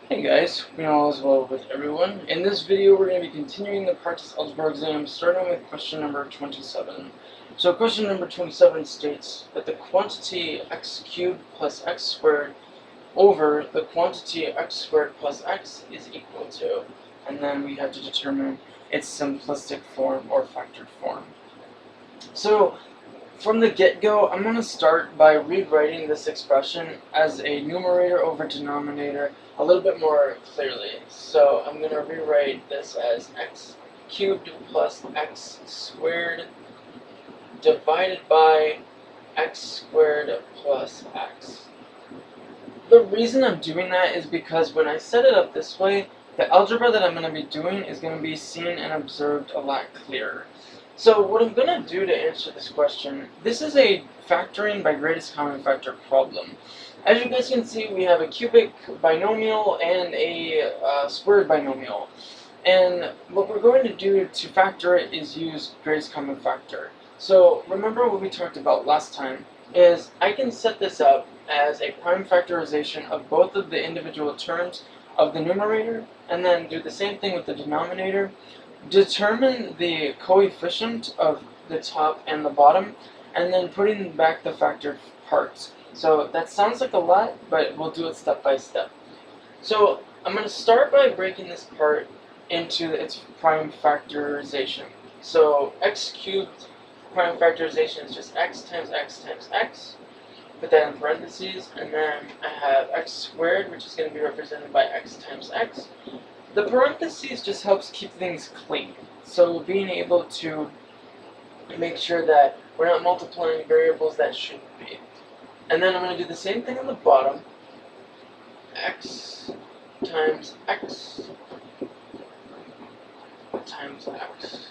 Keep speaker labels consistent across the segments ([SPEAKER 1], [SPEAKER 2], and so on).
[SPEAKER 1] Hey guys, all is well with everyone. In this video we're going to be continuing the practice algebra exam, starting with question number 27. So question number 27 states that the quantity x cubed plus x squared over the quantity x squared plus x is equal to, and then we have to determine its simplistic form or factored form. So from the get-go, I'm going to start by rewriting this expression as a numerator over denominator a little bit more clearly. So I'm going to rewrite this as x cubed plus x squared divided by x squared plus x. The reason I'm doing that is because when I set it up this way, the algebra that I'm going to be doing is going to be seen and observed a lot clearer. So what I'm going to do to answer this question, this is a factoring by greatest common factor problem. As you guys can see, we have a cubic binomial and a squared binomial. And what we're going to do to factor it is use greatest common factor. So remember what we talked about last time, is I can set this up as a prime factorization of both of the individual terms of the numerator, and then do the same thing with the denominator. Determine the coefficient of the top and the bottom, and then putting back the factored parts. So that sounds like a lot, but we'll do it step by step. So I'm going to start by breaking this part into its prime factorization. So x cubed prime factorization is just x times x times x. Put that in parentheses, and then I have x squared, which is going to be represented by x times x. The parentheses just helps keep things clean. So being able to make sure that we're not multiplying variables that shouldn't be. And then I'm going to do the same thing on the bottom. X times x times x.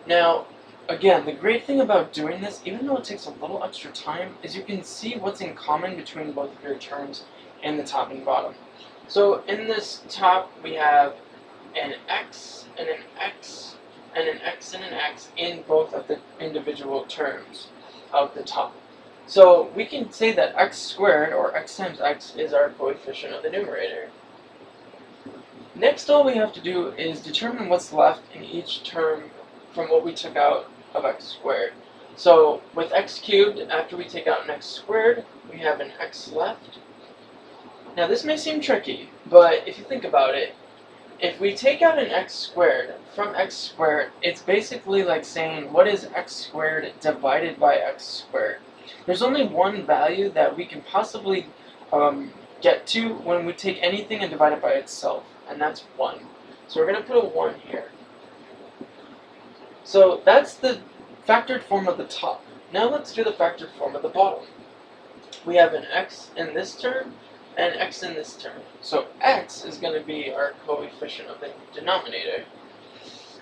[SPEAKER 1] Now, again, the great thing about doing this, even though it takes a little extra time, is you can see what's in common between both of your terms in the top and bottom. So in this top, we have an x and an x and an x and an x in both of the individual terms of the top. So we can say that x squared, or x times x, is our coefficient of the numerator. Next, all we have to do is determine what's left in each term from what we took out of x squared. So with x cubed, after we take out an x squared, we have an x left. Now this may seem tricky, but if you think about it, if we take out an x squared from x squared, it's basically like saying what is x squared divided by x squared. There's only one value that we can possibly get to when we take anything and divide it by itself, and that's 1. So we're going to put a 1 here. So that's the factored form of the top. Now let's do the factored form of the bottom. We have an x in this term and x in this term. So x is going to be our coefficient of the denominator.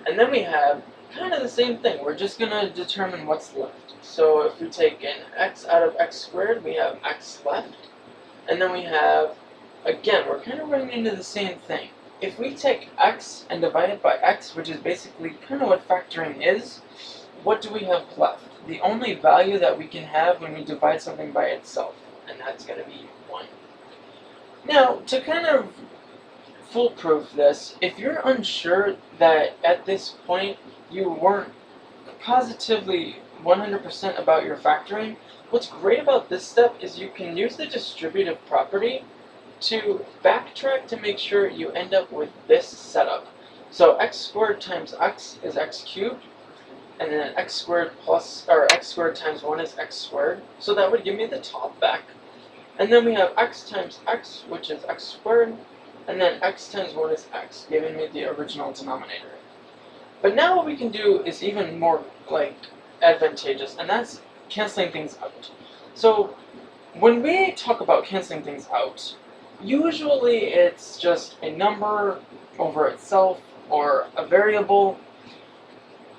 [SPEAKER 1] And then we have kind of the same thing. We're just going to determine what's left. So if we take an x out of x squared, we have x left. And then we have, again, we're kind of running into the same thing. If we take x and divide it by x, which is basically kind of what factoring is, what do we have left? The only value that we can have when we divide something by itself, and that's going to be 1. Now, to kind of foolproof this, if you're unsure that at this point you weren't positively 100% about your factoring, what's great about this step is you can use the distributive property to backtrack to make sure you end up with this setup. So x squared times x is x cubed, and then x squared plus, or x squared times 1 is x squared. So that would give me the top back. And then we have x times x, which is x squared, and then x times 1 is x, giving me the original denominator. But now what we can do is even more advantageous, and that's canceling things out. So when we talk about canceling things out, usually it's just a number over itself or a variable.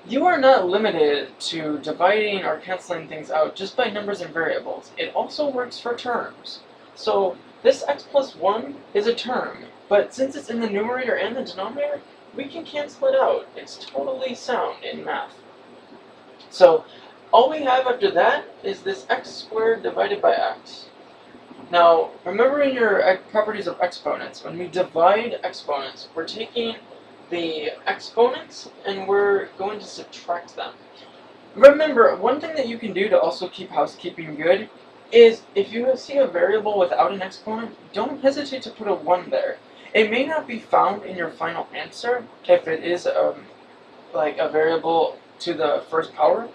[SPEAKER 1] You are not limited to dividing or canceling things out just by numbers and variables. It also works for terms. So this x plus 1 is a term, but since it's in the numerator and the denominator, we can cancel it out. It's totally sound in math. So all we have after that is this x squared divided by x. Now, remember in your properties of exponents, when we divide exponents, we're taking the exponents and we're going to subtract them. Remember, one thing that you can do to also keep housekeeping good is if you see a variable without an exponent, don't hesitate to put a 1 there. It may not be found in your final answer if it is like a variable to the first power,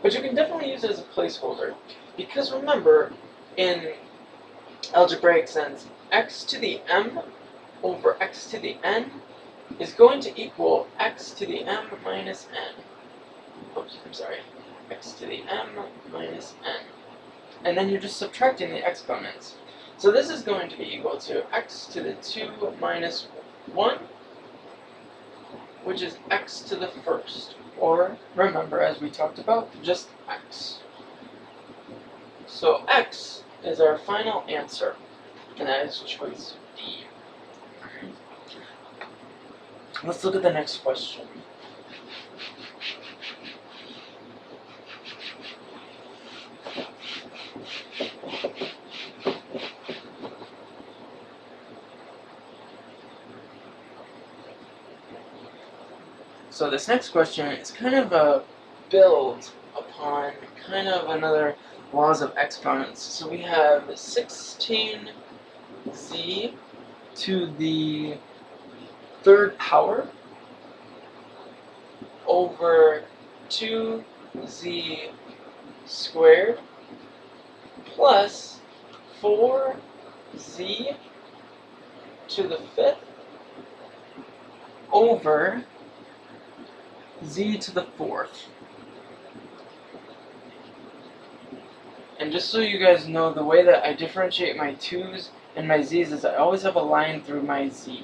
[SPEAKER 1] but you can definitely use it as a placeholder. Because remember, in algebraic sense, x to the m over x to the n is going to equal x to the m minus n. Oops, I'm sorry. X to the m minus n. And then you're just subtracting the exponents. So this is going to be equal to x to the 2 minus 1, which is x to the first. Or, remember, as we talked about, just x. So x is our final answer, and that is choice D. Let's look at the next question. So this next question is kind of a build upon kind of another laws of exponents. So we have 16z to the third power over 2z squared plus 4z to the fifth over z to the fourth. And just so you guys know, the way that I differentiate my 2's and my z's is I always have a line through my z's.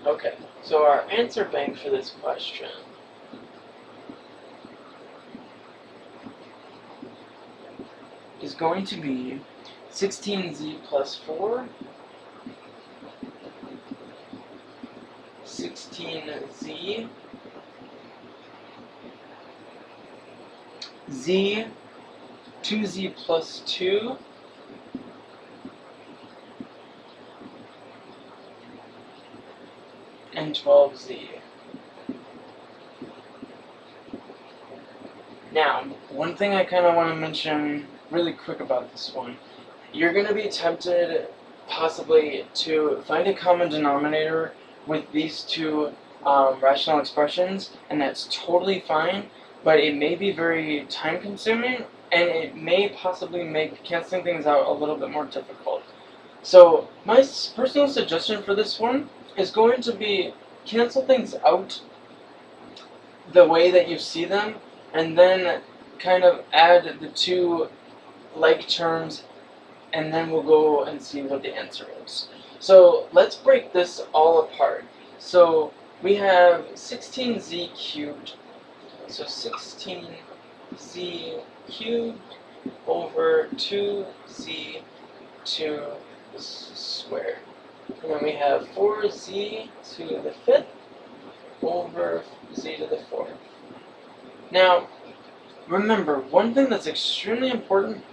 [SPEAKER 1] Okay, so our answer bank for this question is going to be 16z plus 4, 16z, z, 2z plus 2, and 12z. Now, one thing I kind of want to mention really quick about this one. You're going to be tempted possibly to find a common denominator with these two rational expressions, and that's totally fine, but it may be very time consuming and it may possibly make canceling things out a little bit more difficult. So my personal suggestion for this one is going to be cancel things out the way that you see them, and then kind of add the two like terms, and then we'll go and see what the answer is. So let's break this all apart. So we have 16z cubed, so 16z cubed over 2z squared. And then we have 4z to the fifth over z to the fourth. Now, remember, one thing that's extremely important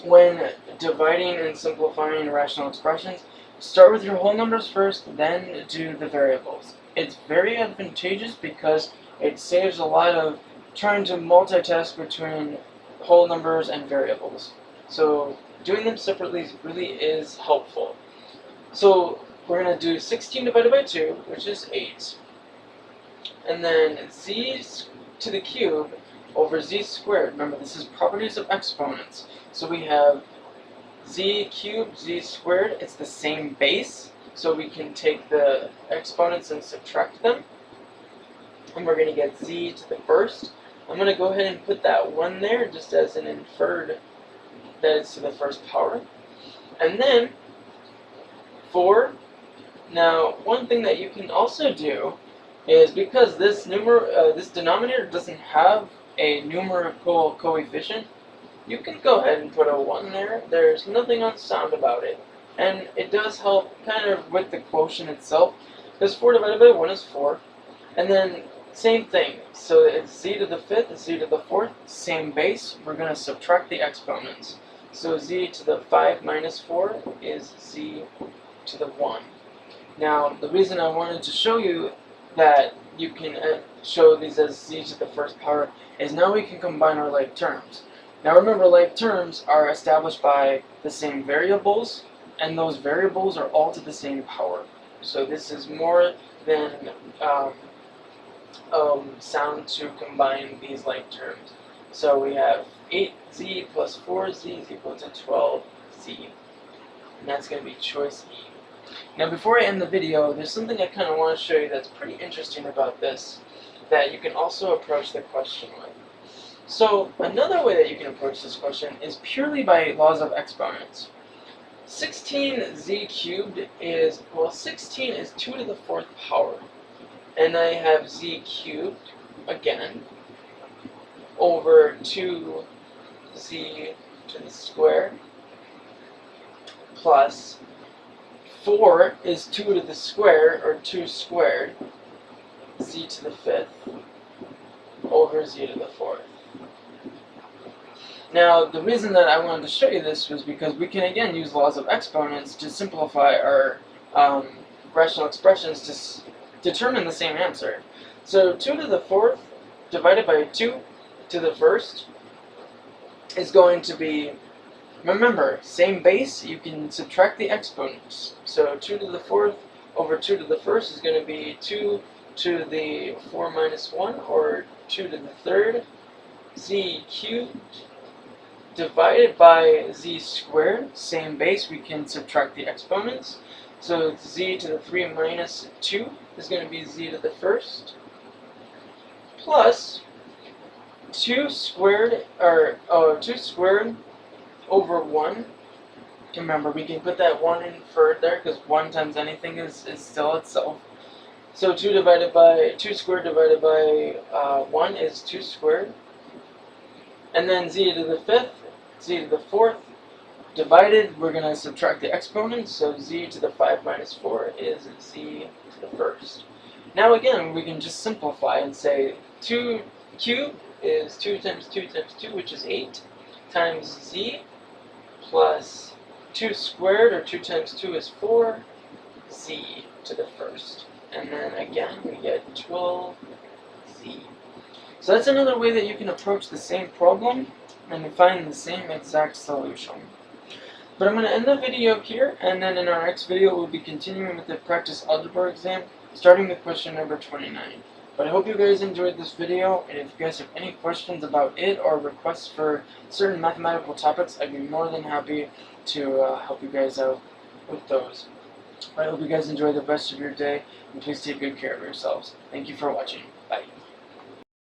[SPEAKER 1] when dividing and simplifying rational expressions, start with your whole numbers first, then do the variables. It's very advantageous because it saves a lot of trying to multitask between whole numbers and variables. So doing them separately really is helpful. So we're going to do 16 divided by 2, which is 8. And then z to the cube over z squared. Remember, this is properties of exponents. So we have z cubed, z squared. It's the same base, so we can take the exponents and subtract them. And we're going to get z to the first. I'm going to go ahead and put that 1 there just as an inferred that it's to the first power. And then 4. Now, one thing that you can also do is, because this denominator doesn't have a numerical coefficient, you can go ahead and put a 1 there. There's nothing unsound about it. And it does help kind of with the quotient itself, because 4 divided by 1 is 4. And then Same thing. So it's z to the fifth, z to the fourth, same base. We're going to subtract the exponents. So z to the 5 minus 4 is z to the 1. Now, the reason I wanted to show you that you can show these as z to the first power is now we can combine our like terms. Now remember, like terms are established by the same variables, and those variables are all to the same power. So this is more than sound to combine these like terms. So we have 8z plus 4z is equal to 12z. And that's going to be choice E. Now before I end the video, there's something I kind of want to show you that's pretty interesting about this that you can also approach the question with. So another way that you can approach this question is purely by laws of exponents. 16z cubed is, well, 16 is 2 to the 4th power. And I have z cubed, again, over 2z to the square, plus 4 is 2 to the square, or 2 squared, z to the 5th, over z to the 4th. Now, the reason that I wanted to show you this was because we can again use laws of exponents to simplify our rational expressions to determine the same answer. So 2 to the 4th divided by 2 to the 1st is going to be, remember, same base, you can subtract the exponents. So 2 to the 4th over 2 to the 1st is going to be 2 to the 4 minus 1, or 2 to the 3rd, z cubed, divided by z squared, same base, we can subtract the exponents. So it's z to the 3 minus 2 is going to be z to the 1st, plus 2 squared, or 2 squared over 1. Remember, we can put that 1 in for there, because 1 times anything is still itself. So 2 squared divided by 1 is 2 squared. And then z to the 5th, z to the 4th, divided, we're going to subtract the exponents, so z to the 5 minus 4 is z to the 1st. Now again, we can just simplify and say 2 cubed is 2 times 2 times 2, which is 8, times z, plus 2 squared, or 2 times 2 is 4, z to the 1st. And then again, we get 12z. So that's another way that you can approach the same problem and find the same exact solution. But I'm going to end the video here, and then in our next video we'll be continuing with the practice algebra exam, starting with question number 29. But I hope you guys enjoyed this video, and if you guys have any questions about it or requests for certain mathematical topics, I'd be more than happy to help you guys out with those. I hope you guys enjoy the rest of your day, and please take good care of yourselves. Thank you for watching. Bye.